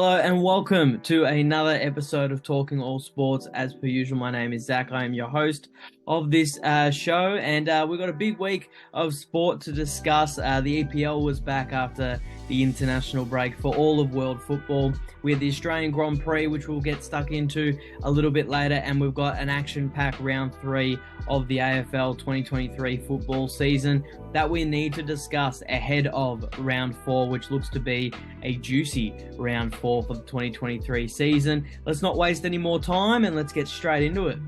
Hello and welcome to another episode of Talking All Sports. As per usual, my name is Zach. I am your host of this show, and we've got a big week of sport to discuss. The EPL was back after the international break for all of world football. We had the Australian Grand Prix, which we'll get stuck into a little bit later, and we've got an action-packed round 3 of the AFL 2023 football season that we need to discuss ahead of round 4, which looks to be a juicy round 4 for the 2023 season. Let's not waste any more time and let's get straight into it.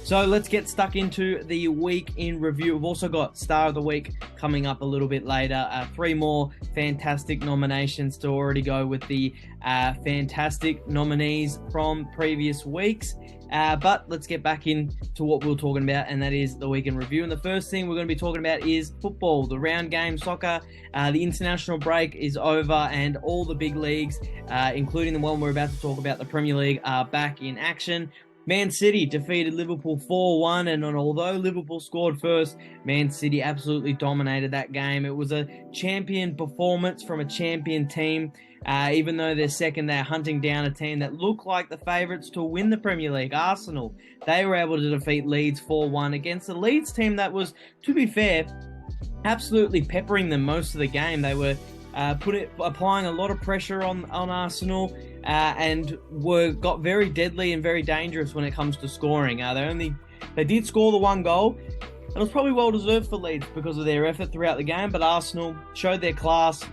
So let's get stuck into the week in review. We've also got Star of the Week coming up a little bit later. 3 more fantastic nominations to already go with the fantastic nominees from previous weeks. But let's get back into what we were talking about, and that is the week in review. And the first thing we're going to be talking about is football, the round game soccer. The international break is over, and all the big leagues, including the one we're about to talk about, the Premier League, are back in action. Man City defeated Liverpool 4-1, and although Liverpool scored first, Man City absolutely dominated that game. It was a champion performance from a champion team. Even though they're second, they're hunting down a team that looked like the favourites to win the Premier League, Arsenal. They were able to defeat Leeds 4-1 against a Leeds team that was, to be fair, absolutely peppering them most of the game. They were applying a lot of pressure on Arsenal and got very deadly and very dangerous when it comes to scoring. They did score the 1 goal. It was probably well deserved for Leeds because of their effort throughout the game, but Arsenal showed their class,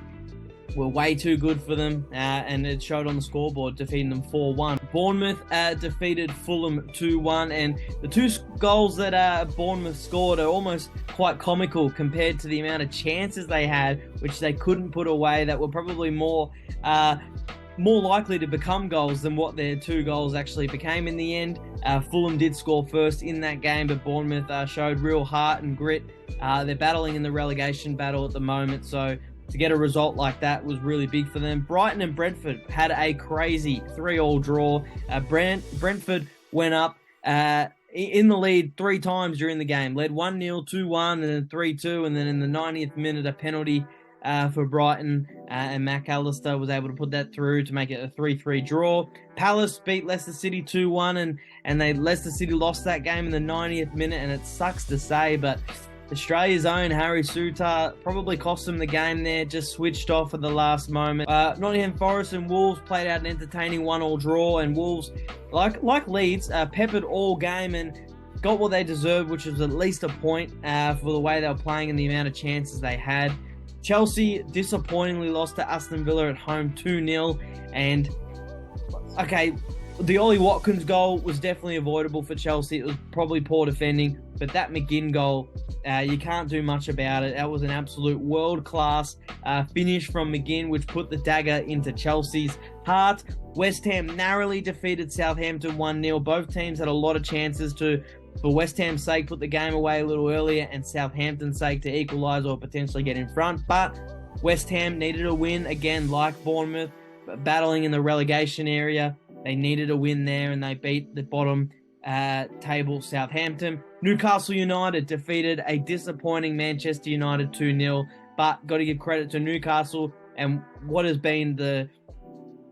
were way too good for them, and it showed on the scoreboard, defeating them 4-1. Bournemouth defeated Fulham 2-1, and the 2 goals that Bournemouth scored are almost quite comical compared to the amount of chances they had, which they couldn't put away, that were probably more likely to become goals than what their 2 goals actually became in the end. Fulham did score first in that game, but Bournemouth showed real heart and grit. They're battling in the relegation battle at the moment, so to get a result like that was really big for them. Brighton and Brentford had a crazy 3-3 draw. Brentford went up in the lead 3 times during the game. Led 1-0, 2-1, and then 3-2, and then in the 90th minute, a penalty for Brighton, and Mac Allister was able to put that through to make it a 3-3 draw. Palace beat Leicester City 2-1, and Leicester City lost that game in the 90th minute, and it sucks to say, but Australia's own Harry Souttar probably cost them the game there, just switched off at the last moment. Nottingham Forest and Wolves played out an entertaining 1-1 draw, and Wolves, like Leeds, peppered all game and got what they deserved, which was at least a point for the way they were playing and the amount of chances they had. Chelsea disappointingly lost to Aston Villa at home 2-0, and the Ollie Watkins goal was definitely avoidable for Chelsea. It was probably poor defending, but that McGinn goal, you can't do much about it. That was an absolute world-class finish from McGinn, which put the dagger into Chelsea's heart. West Ham narrowly defeated Southampton 1-0. Both teams had a lot of chances to, for West Ham's sake, put the game away a little earlier, and Southampton's sake to equalise or potentially get in front. But West Ham needed a win, again, like Bournemouth, battling in the relegation area. They needed a win there, and they beat the bottom table Southampton. Newcastle United defeated a disappointing Manchester United 2-0, but got to give credit to Newcastle and what has been the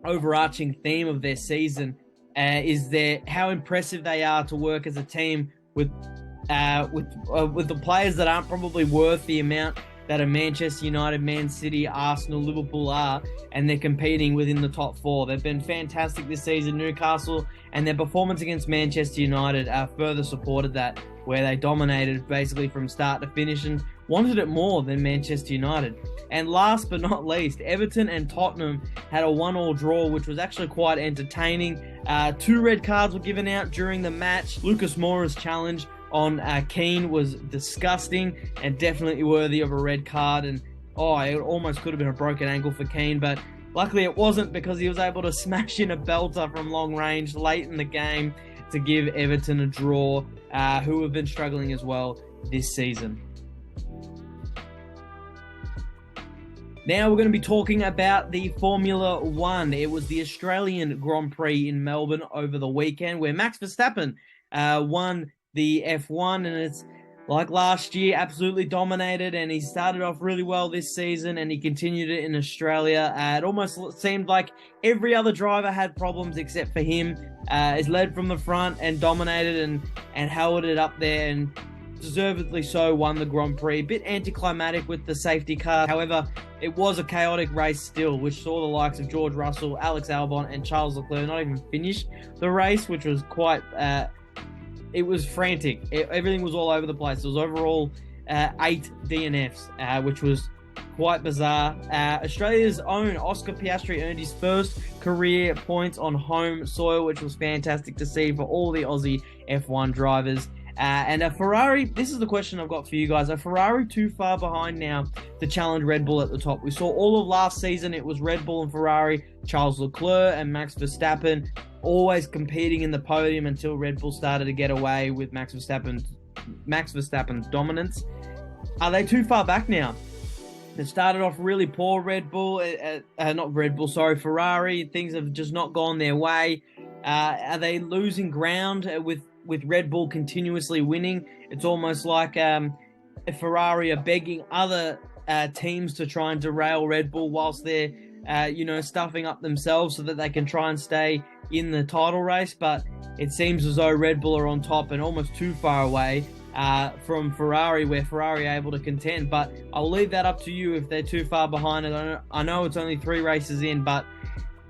overarching theme of their season is how impressive they are to work as a team with the players that aren't probably worth the amount that a Manchester United, Man City, Arsenal, Liverpool are, and they're competing within the top 4. They've been fantastic this season, Newcastle, and their performance against Manchester United further supported that, where they dominated basically from start to finish and wanted it more than Manchester United. And last but not least, Everton and Tottenham had a 1-1 draw, which was actually quite entertaining. 2 red cards were given out during the match. Lucas Moura's challenge on Keane was disgusting and definitely worthy of a red card, and it almost could have been a broken ankle for Keane, but luckily it wasn't, because he was able to smash in a belter from long range late in the game to give Everton a draw, who have been struggling as well this season. Now we're going to be talking about the Formula One. It was the Australian Grand Prix in Melbourne over the weekend, where Max Verstappen won the F1, and it's like last year, absolutely dominated, and he started off really well this season, and he continued it in Australia. It almost seemed like every other driver had problems except for him. He's led from the front and dominated and held it up there, and deservedly so won the Grand Prix. A bit anticlimactic with the safety car. However, it was a chaotic race still, which saw the likes of George Russell, Alex Albon, and Charles Leclerc not even finish the race, which was quite... it was frantic. Everything was all over the place. It was overall 8 DNFs, which was quite bizarre. Australia's own Oscar Piastri earned his first career points on home soil, which was fantastic to see for all the Aussie F1 drivers. And a Ferrari, this is the question I've got for you guys. Are Ferrari too far behind now to challenge Red Bull at the top? We saw all of last season, it was Red Bull and Ferrari, Charles Leclerc and Max Verstappen, always competing in the podium until Red Bull started to get away with Max Verstappen's dominance. Are they too far back now? It started off really poor, Ferrari. Things have just not gone their way. Are they losing ground with Red Bull continuously winning? It's almost like Ferrari are begging other teams to try and derail Red Bull whilst they're, stuffing up themselves so that they can try and stay in the title race. But it seems as though Red Bull are on top and almost too far away from Ferrari, where Ferrari are able to contend. But I'll leave that up to you if they're too far behind. I know it's only 3 races in, but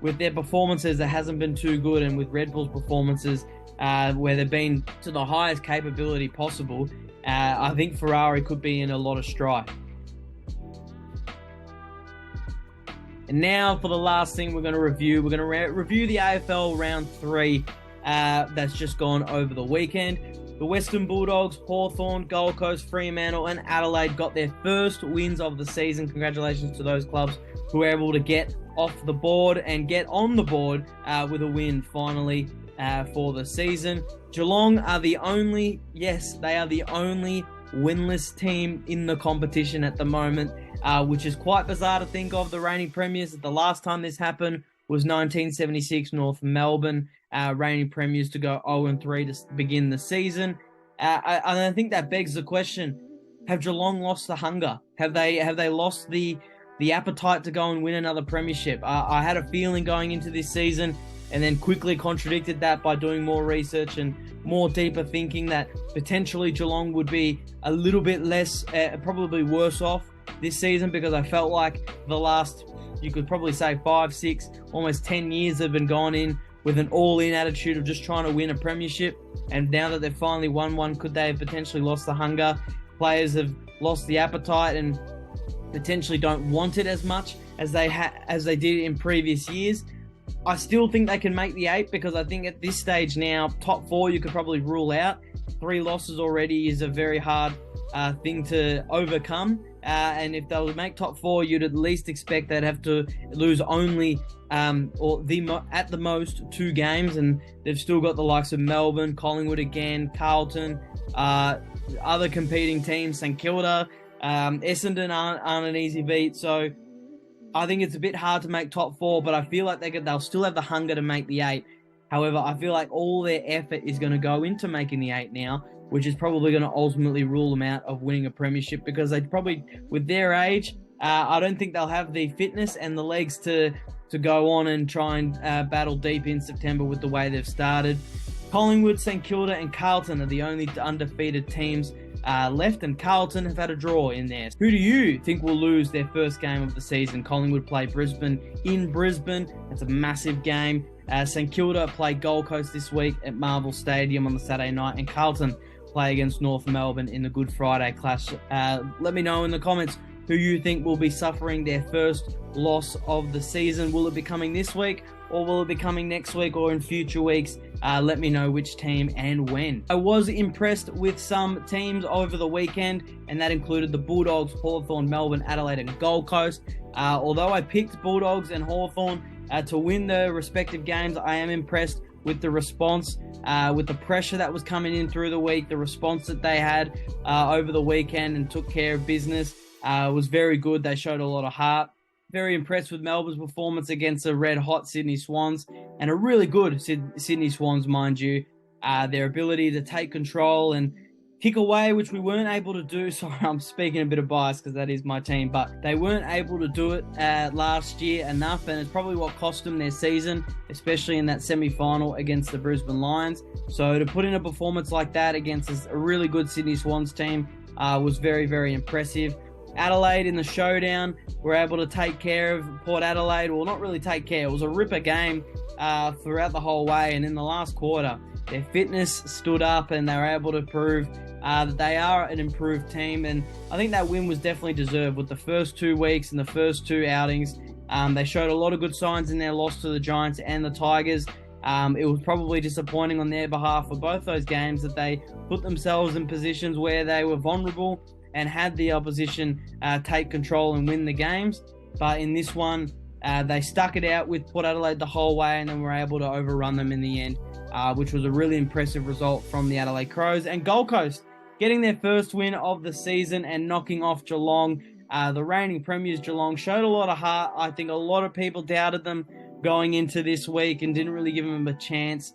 with their performances, it hasn't been too good. And with Red Bull's performances, where they've been to the highest capability possible, I think Ferrari could be in a lot of strife. And now for the last thing we're going to review. We're going to review the AFL Round 3 that's just gone over the weekend. The Western Bulldogs, Hawthorn, Gold Coast, Fremantle and Adelaide got their first wins of the season. Congratulations to those clubs who were able to get off the board and get on the board with a win finally for the season. Geelong are the only winless team in the competition at the moment, which is quite bizarre to think of. The reigning premiers, the last time this happened was 1976 North Melbourne, reigning premiers to go 0-3 to begin the season. And I think that begs the question, have Geelong lost the hunger? Have they lost the appetite to go and win another premiership? I had a feeling going into this season, and then quickly contradicted that by doing more research and more deeper thinking that potentially Geelong would be a little bit less, probably worse off this season, because I felt like the last, you could probably say 5, 6, almost 10 years have been gone in with an all-in attitude of just trying to win a premiership. And now that they've finally won one, could they have potentially lost the hunger? Players have lost the appetite and potentially don't want it as much as they did in previous years. I still think they can make the 8, because I think at this stage now, top 4 you could probably rule out. 3 losses already is a very hard thing to overcome. And if they were to make top 4, you'd at least expect they'd have to lose only at the most 2 games, and they've still got the likes of Melbourne, Collingwood again, Carlton, other competing teams, St Kilda, Essendon aren't an easy beat. So I think it's a bit hard to make top 4, but I feel like they'll still have the hunger to make the 8. However, I feel like all their effort is going to go into making the 8 now, which is probably going to ultimately rule them out of winning a premiership, because they probably, with their age, I don't think they'll have the fitness and the legs to go on and try and battle deep in September with the way they've started. Collingwood, St Kilda and Carlton are the only undefeated teams left, and Carlton have had a draw in there. Who do you think will lose their first game of the season? Collingwood play Brisbane in Brisbane. It's a massive game. St Kilda play Gold Coast this week at Marvel Stadium on the Saturday night, and Carlton play against North Melbourne in the Good Friday clash. Let me know in the comments who you think will be suffering their first loss of the season. Will it be coming this week, or will it be coming next week or in future weeks? Let me know which team and when. I was impressed with some teams over the weekend, and that included the Bulldogs, Hawthorn, Melbourne, Adelaide and Gold Coast. Although I picked Bulldogs and Hawthorn to win their respective games, I am impressed with the response, with the pressure that was coming in through the week. The response that they had over the weekend and took care of business was very good. They showed a lot of heart. Very impressed with Melbourne's performance against the red-hot Sydney Swans, and a really good Sydney Swans, mind you. Their ability to take control and kick away, which we weren't able to do. Sorry, I'm speaking a bit of bias because that is my team, but they weren't able to do it last year enough, and it's probably what cost them their season, especially in that semi-final against the Brisbane Lions. So to put in a performance like that against a really good Sydney Swans team was very, very impressive. Adelaide in the showdown were able to take care of Port Adelaide. Well, not really take care. It was a ripper game throughout the whole way, and in the last quarter, their fitness stood up and they were able to prove that they are an improved team. And I think that win was definitely deserved with the first 2 weeks and the first 2 outings. They showed a lot of good signs in their loss to the Giants and the Tigers. It was probably disappointing on their behalf for both those games that they put themselves in positions where they were vulnerable and had the opposition take control and win the games. But in this one, they stuck it out with Port Adelaide the whole way and then were able to overrun them in the end, which was a really impressive result from the Adelaide Crows. And Gold Coast getting their first win of the season and knocking off Geelong. The reigning premiers Geelong showed a lot of heart. I think a lot of people doubted them going into this week and didn't really give them a chance.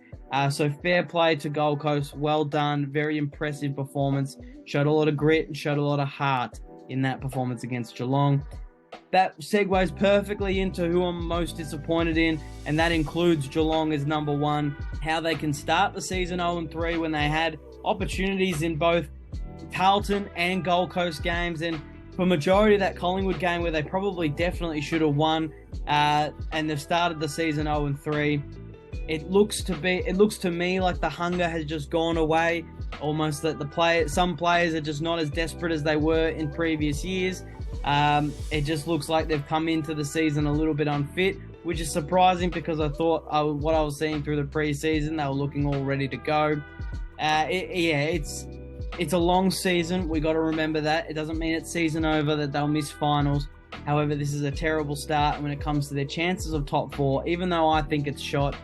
So fair play to Gold Coast. Well done. Very impressive performance. Showed a lot of grit and showed a lot of heart in that performance against Geelong. That segues perfectly into who I'm most disappointed in, and that includes Geelong as number one. How they can start the season 0-3 when they had opportunities in both Carlton and Gold Coast games, and for majority of that Collingwood game where they probably definitely should have won, and they've started the season 0-3. It looks to me like the hunger has just gone away. Almost that some players are just not as desperate as they were in previous years. It just looks like they've come into the season a little bit unfit, which is surprising because I thought what I was seeing through the preseason, they were looking all ready to go. It's a long season. We got to remember that. It doesn't mean it's season over that they'll miss finals. However, this is a terrible start when it comes to their chances of top 4. Even though I think it's shot,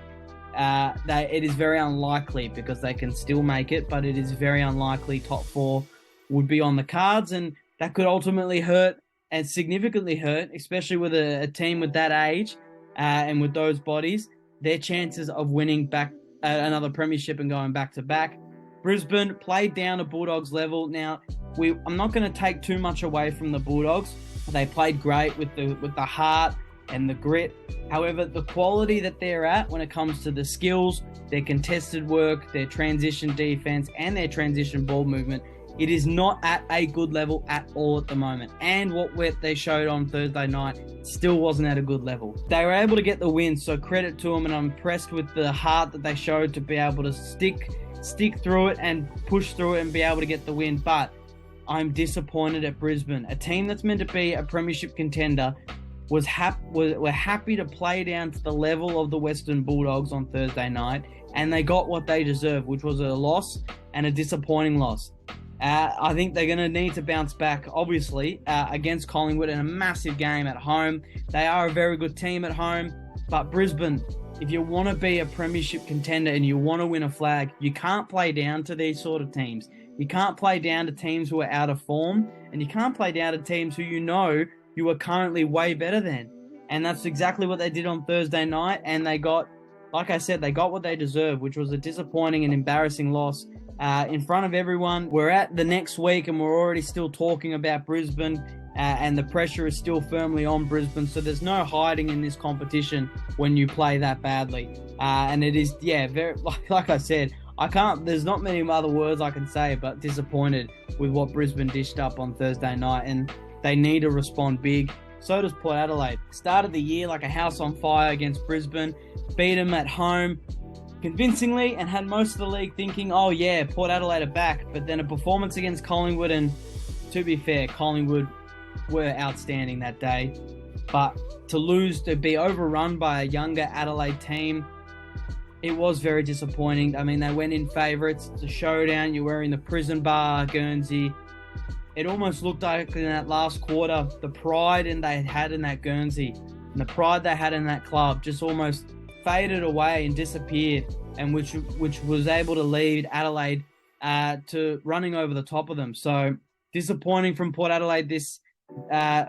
it is very unlikely because they can still make it, but it is very unlikely top 4 would be on the cards, and that could ultimately hurt and significantly hurt, especially with a team with that age and with those bodies, their chances of winning back another premiership and going back to back. Brisbane played down to Bulldogs level. Now, I'm not going to take too much away from the Bulldogs. They played great with the heart and the grit. However, the quality that they're at when it comes to the skills, their contested work, their transition defense, and their transition ball movement, it is not at a good level at all at the moment. And what they showed on Thursday night still wasn't at a good level. They were able to get the win, so credit to them, and I'm impressed with the heart that they showed to be able to stick through it and push through it and be able to get the win. But I'm disappointed at Brisbane, a team that's meant to be a premiership contender. Were happy to play down to the level of the Western Bulldogs on Thursday night, and they got what they deserved, which was a loss and a disappointing loss. I think they're going to need to bounce back, obviously, against Collingwood in a massive game at home. They are a very good team at home, but Brisbane, if you want to be a premiership contender and you want to win a flag, you can't play down to these sort of teams. You can't play down to teams who are out of form, and you can't play down to teams who you are currently way better than. And that's exactly what they did on Thursday night, and they got what they deserved, which was a disappointing and embarrassing loss in front of everyone. We're at the next week, and we're already still talking about Brisbane, and the pressure is still firmly on Brisbane, so there's no hiding in this competition when you play that badly. And it is, very, like I said, there's not many other words I can say, but disappointed with what Brisbane dished up on Thursday night, and they need to respond big. So does Port Adelaide. Started the year like a house on fire against Brisbane, beat them at home convincingly, and had most of the league thinking, oh yeah, Port Adelaide are back. But then a performance against Collingwood, and to be fair, Collingwood were outstanding that day. But to be overrun by a younger Adelaide team, it was very disappointing. I mean, they went in favourites. It's a showdown. You're wearing the prison bar, Guernsey. It almost looked like in that last quarter, the pride they had in that Guernsey and the pride they had in that club just almost faded away and disappeared, and which was able to lead Adelaide to running over the top of them. So disappointing from Port Adelaide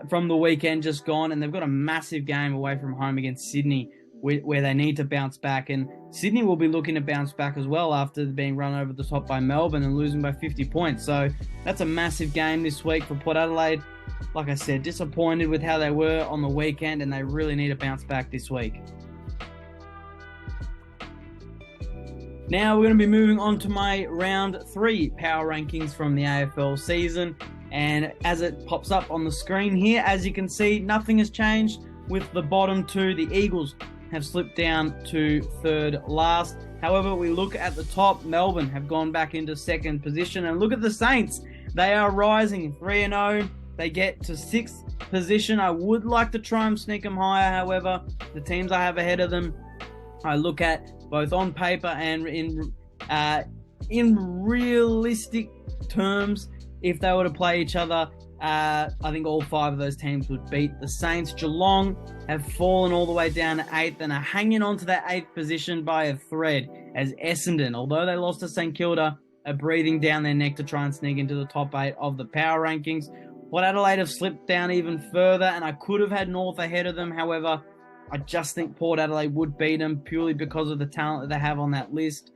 from the weekend just gone, and they've got a massive game away from home against Sydney where they need to bounce back. And Sydney will be looking to bounce back as well after being run over the top by Melbourne and losing by 50 points. So that's a massive game this week for Port Adelaide. Like I said, disappointed with how they were on the weekend, and they really need to bounce back this week. Now we're going to be moving on to my round 3 power rankings from the AFL season. And as it pops up on the screen here, as you can see, nothing has changed with the bottom 2. The Eagles have slipped down to 3rd last. However, we look at the top, Melbourne have gone back into 2nd position. And look at the Saints. They are rising 3-0. They get to 6th position. I would like to try and sneak them higher. However, the teams I have ahead of them, I look at both on paper and in realistic terms. If they were to play each other, I think all 5 of those teams would beat the Saints. Geelong have fallen all the way down to 8th and are hanging on to that 8th position by a thread, as Essendon, although they lost to St Kilda, are breathing down their neck to try and sneak into the top 8 of the power rankings. Port Adelaide have slipped down even further, and I could have had North ahead of them. However, I just think Port Adelaide would beat them purely because of the talent that they have on that list.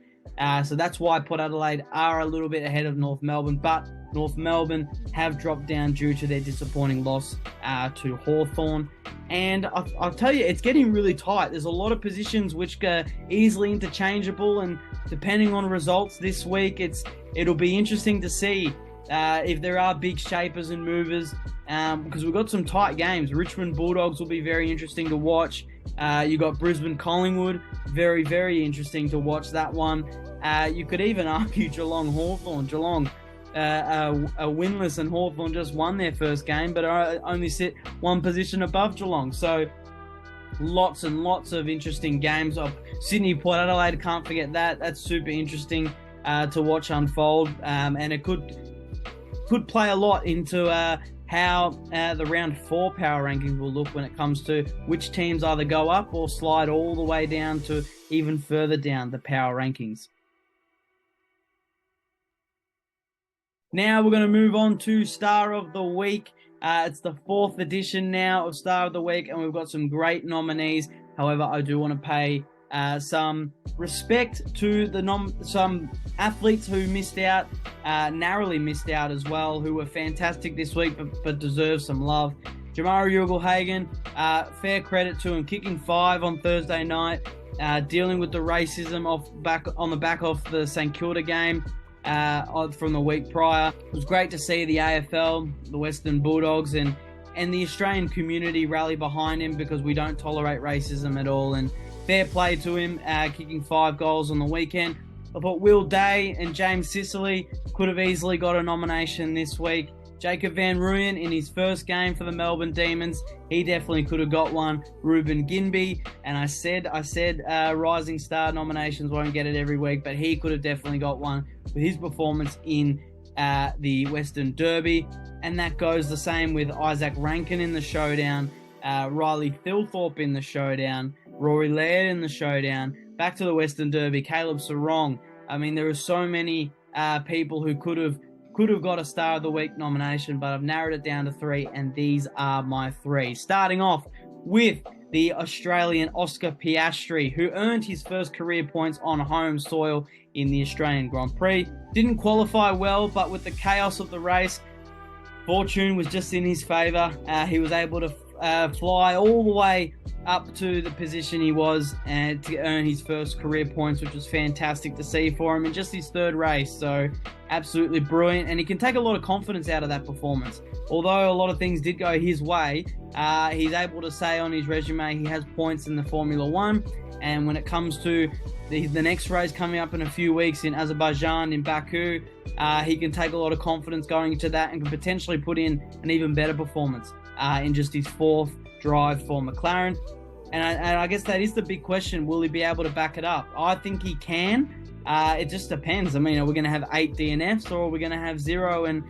So that's why Port Adelaide are a little bit ahead of North Melbourne, but North Melbourne have dropped down due to their disappointing loss to Hawthorn. And I'll tell you, it's getting really tight. There's a lot of positions which are easily interchangeable, and depending on results this week, it'll be interesting to see if there are big shapers and movers, because we've got some tight games. Richmond Bulldogs will be very interesting to watch. You got Brisbane Collingwood, very, very interesting to watch that one. You could even argue Geelong Hawthorn. Geelong are winless, and Hawthorn just won their first game, but only sit 1 position above Geelong. So lots and lots of interesting games. Sydney Port Adelaide, can't forget that. That's super interesting to watch unfold, and it could play a lot into how the round 4 power rankings will look when it comes to which teams either go up or slide all the way down to even further down the power rankings. Now we're going to move on to Star of the Week. It's the 4th edition now of Star of the Week, and we've got some great nominees. However, I do want to pay some respect to some athletes who missed out, narrowly missed out as well, who were fantastic this week but deserve some love. Jamarra Ugle-Hagan, fair credit to him, kicking 5 on Thursday night, dealing with the racism on the back of the St Kilda game from the week prior. It was great to see the AFL, the Western Bulldogs, and the Australian community rally behind him, because we don't tolerate racism at all. And fair play to him, kicking 5 goals on the weekend. I thought Will Day and James Sicily could have easily got a nomination this week. Jacob van Rooyen in his first game for the Melbourne Demons, he definitely could have got one. Ruben Ginbey, and I said Rising Star nominations won't get it every week, but he could have definitely got one with his performance in the Western Derby. And that goes the same with Isaac Rankin in the showdown, Riley Thilthorpe in the showdown, Rory Laird in the showdown, back to the Western Derby, Caleb Sarong. I mean, there are so many people who could have got a Star of the Week nomination, but I've narrowed it down to 3, and these are my 3. Starting off with the Australian Oscar Piastri, who earned his first career points on home soil in the Australian Grand Prix. Didn't qualify well, but with the chaos of the race, fortune was just in his favour. He was able to fly all the way up to the position he was and to earn his first career points, which was fantastic to see for him in just his 3rd race. So absolutely brilliant, and he can take a lot of confidence out of that performance. Although a lot of things did go his way, he's able to say on his resume he has points in the Formula 1, and when it comes to the next race coming up in a few weeks in Azerbaijan, in Baku, he can take a lot of confidence going into that and can potentially put in an even better performance in just his 4th drive for McLaren. And I guess that is the big question. Will he be able to back it up? I think he can. It just depends. I mean, are we going to have 8 DNFs, or are we going to have 0 and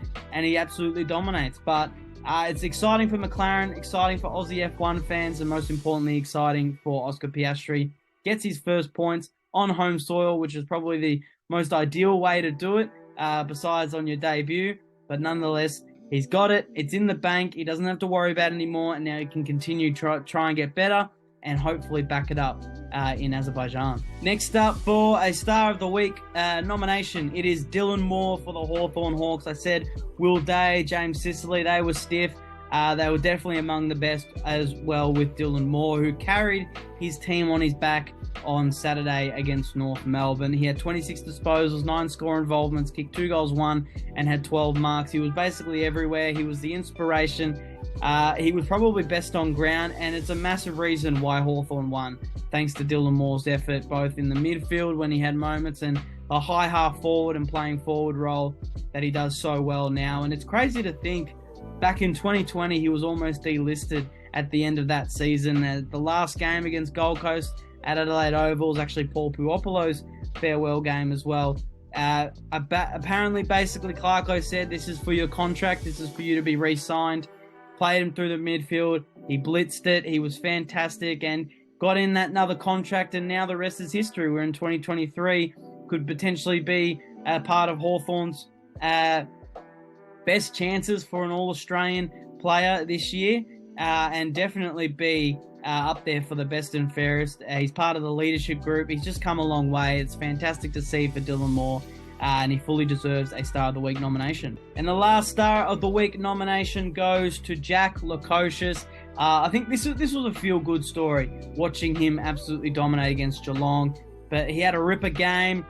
he absolutely dominates? But it's exciting for McLaren, exciting for Aussie F1 fans, and most importantly, exciting for Oscar Piastri. Gets his first points on home soil, which is probably the most ideal way to do it, besides on your debut. But nonetheless, he's got it. It's in the bank. He doesn't have to worry about it anymore, and now he can continue try and get better. and hopefully back it up in Azerbaijan. Next up for a Star of the Week nomination, it is Dylan Moore for the Hawthorn Hawks. I said Will Day, James Sicily, they were stiff. They were definitely among the best as well with Dylan Moore, who carried his team on his back on Saturday against North Melbourne. He had 26 disposals, 9 score involvements, kicked 2 goals, 1, and had 12 marks. He was basically everywhere. He was the inspiration. He was probably best on ground, and it's a massive reason why Hawthorn won, thanks to Dylan Moore's effort, both in the midfield when he had moments and a high half forward and playing forward role that he does so well now. And it's crazy to think back in 2020, he was almost delisted at the end of that season. The last game against Gold Coast at Adelaide Oval was actually Paul Puopolo's farewell game as well. Apparently, basically, Clarko said, this is for your contract. This is for you to be re-signed. Played him through the midfield. He blitzed it. He was fantastic and got in that another contract, and now the rest is history. We're in 2023. Could potentially be a part of Hawthorn's best chances for an All-Australian player this year, and definitely be up there for the best and fairest. He's part of the leadership group. He's just come a long way. It's fantastic to see for Dylan Moore, and he fully deserves a Star of the Week nomination. And the last Star of the Week nomination goes to Jack Lukosius. I think this was a feel-good story, watching him absolutely dominate against Geelong. But he had a ripper game.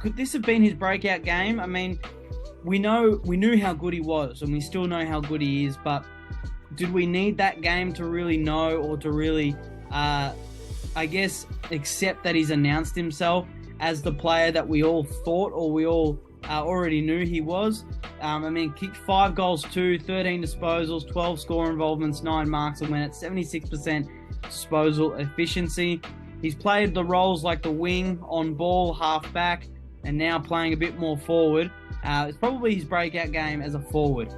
Could this have been his breakout game? I mean, we knew how good he was, and we still know how good he is, but did we need that game to really know, or to really, accept that he's announced himself as the player that we all thought, or we all already knew he was? Kicked 5 goals, 13 disposals, 12 score involvements, 9 marks, and went at 76% disposal efficiency. He's played the roles like the wing, on ball, half back, and now playing a bit more forward. It's probably his breakout game as a forward.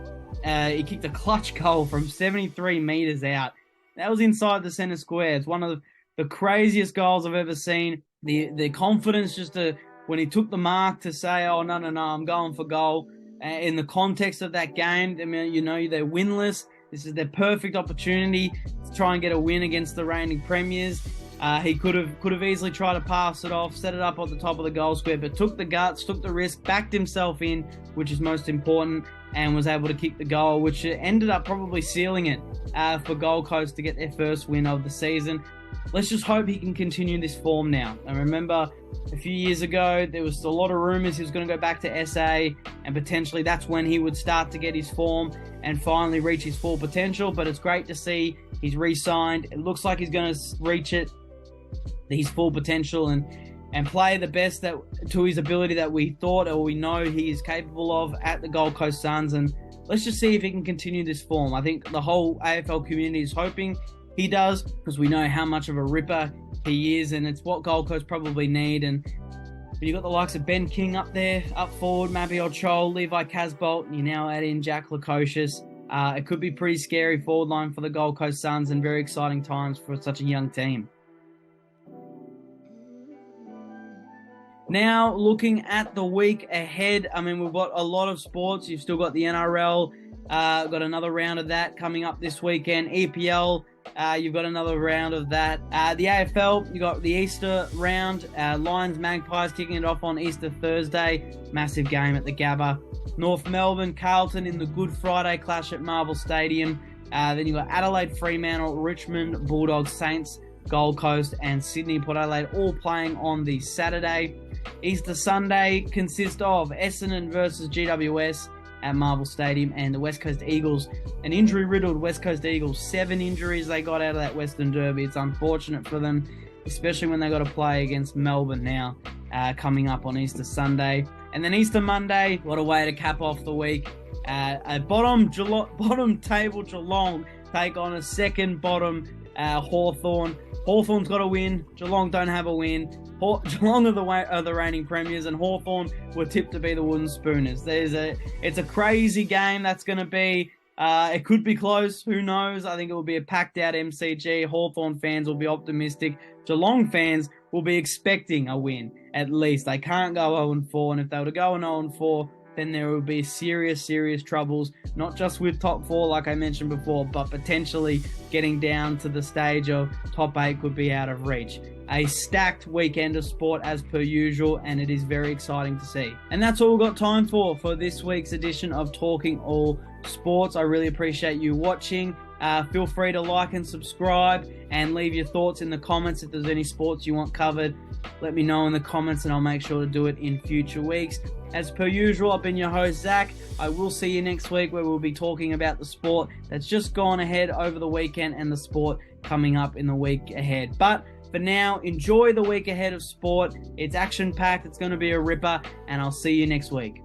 He kicked a clutch goal from 73 metres out. That was inside the centre square. It's one of the craziest goals I've ever seen. The confidence just when he took the mark to say, oh, no, I'm going for goal. In the context of that game, I mean, they're winless. This is their perfect opportunity to try and get a win against the reigning premiers. He could have easily tried to pass it off, set it up at the top of the goal square, but took the guts, took the risk, backed himself in, which is most important, and was able to kick the goal, which ended up probably sealing it for Gold Coast to get their first win of the season. Let's just hope he can continue this form now. I remember a few years ago, there was a lot of rumours he was going to go back to SA, and potentially that's when he would start to get his form and finally reach his full potential. But it's great to see he's re-signed. It looks like he's going to reach his full potential and play the best to his ability that we thought, or we know he is capable of at the Gold Coast Suns. And let's just see if he can continue this form. I think the whole AFL community is hoping he does, because we know how much of a ripper he is, and it's what Gold Coast probably need. And you've got the likes of Ben King up there, up forward, Mabior Chol, Levi Casbolt, and you now add in Jack Lukosius. It could be pretty scary forward line for the Gold Coast Suns, and very exciting times for such a young team. Now, looking at the week ahead, we've got a lot of sports. You've still got the NRL, got another round of that coming up this weekend. EPL, you've got another round of that. The AFL, you've got the Easter round. Lions, Magpies kicking it off on Easter Thursday. Massive game at the Gabba. North Melbourne, Carlton in the Good Friday clash at Marvel Stadium. Then you've got Adelaide, Fremantle, Richmond, Bulldogs, Saints, Gold Coast, and Sydney, Port Adelaide all playing on the Saturday. Easter Sunday consists of Essendon versus GWS at Marvel Stadium, and the West Coast Eagles, an injury-riddled West Coast Eagles. 7 injuries they got out of that Western Derby. It's unfortunate for them, especially when they got to play against Melbourne now, coming up on Easter Sunday. And then Easter Monday, what a way to cap off the week. A bottom table Geelong take on a second bottom Hawthorn. Hawthorn's got a win. Geelong don't have a win. Geelong are the reigning premiers, and Hawthorn were tipped to be the wooden spooners. It's a crazy game that's going to be. It could be close. Who knows? I think it will be a packed out MCG. Hawthorn fans will be optimistic. Geelong fans will be expecting a win at least. They can't go 0-4, and if they were to go 0-4, then there will be serious troubles, not just with top 4 like I mentioned before, but potentially getting down to the stage of top 8 could be out of reach. A stacked weekend of sport as per usual, and it is very exciting to see. And that's all we've got time for this week's edition of Talking All Sports. I really appreciate you watching. Feel free to like and subscribe and leave your thoughts in the comments. If there's any sports you want covered, let me know in the comments and I'll make sure to do it in future weeks. As per usual, I've been your host, Zach. I will see you next week where we'll be talking about the sport that's just gone ahead over the weekend and the sport coming up in the week ahead. But for now, enjoy the week ahead of sport. It's action-packed. It's going to be a ripper, and I'll see you next week.